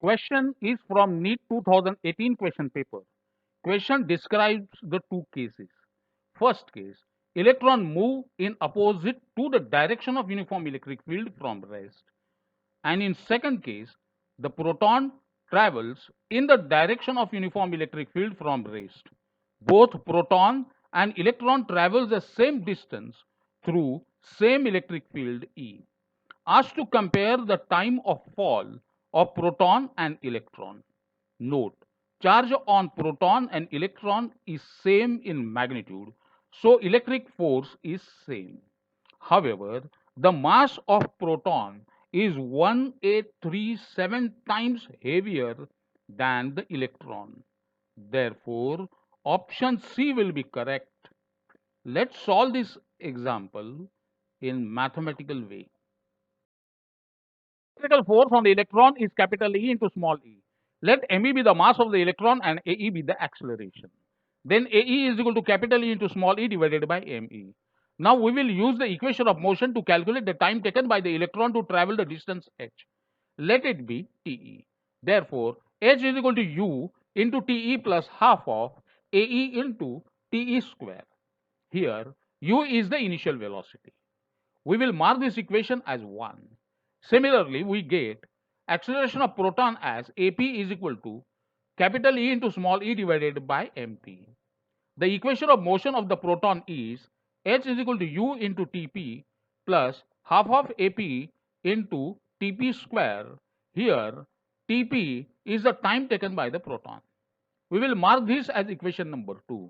Question is from NEET 2018 question paper. Question describes the two cases. First case, electron move in opposite to the direction of uniform electric field from rest. And in second case, the proton travels in the direction of uniform electric field from rest. Both proton and electron travel the same distance through same electric field E. Asked to compare the time of fall of proton and electron. Note, charge on proton and electron is same in magnitude, so electric force is same. However, the mass of proton is 1837 times heavier than the electron. Therefore, option C will be correct. Let's solve this example in mathematical way. Electrical force on the electron is capital E into small e. Let me be the mass of the electron and AE be the acceleration. Then AE is equal to capital E into small e divided by ME. Now we will use the equation of motion to calculate the time taken by the electron to travel the distance h. Let it be TE. Therefore, h is equal to U into TE plus half of AE into TE square. Here, U is the initial velocity. We will mark this equation as 1. Similarly, we get acceleration of proton as AP is equal to capital E into small e divided by MP. The equation of motion of the proton is h is equal to U into TP plus half of AP into TP square. Here, TP is the time taken by the proton. We will mark this as equation number 2.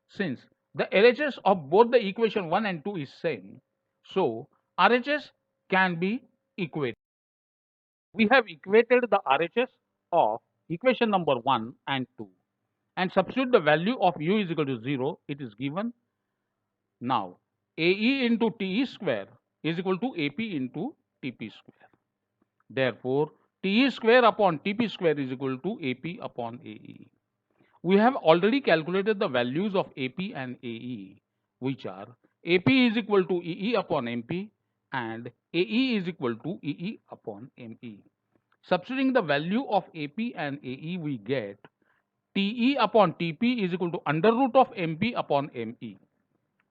Since the LHS of both the equation 1 and 2 is same, so RHS can be equated. We have equated the RHS of equation number 1 and 2 and substitute the value of U is equal to 0. It is given. Now, AE into TE square is equal to AP into TP square. Therefore, TE square upon TP square is equal to AP upon AE. We have already calculated the values of AP and AE, which are AP is equal to EE upon MP and AE is equal to EE upon ME. Substituting the value of AP and AE, we get TE upon TP is equal to under root of MP upon ME.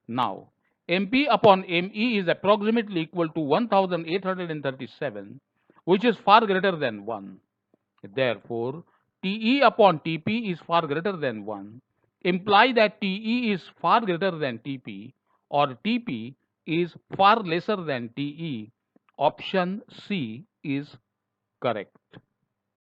Now, MP upon ME is approximately equal to 1837, which is far greater than 1. Therefore, TE upon TP is far greater than 1, imply that TE is far greater than TP or TP is far lesser than TE. Option C is correct.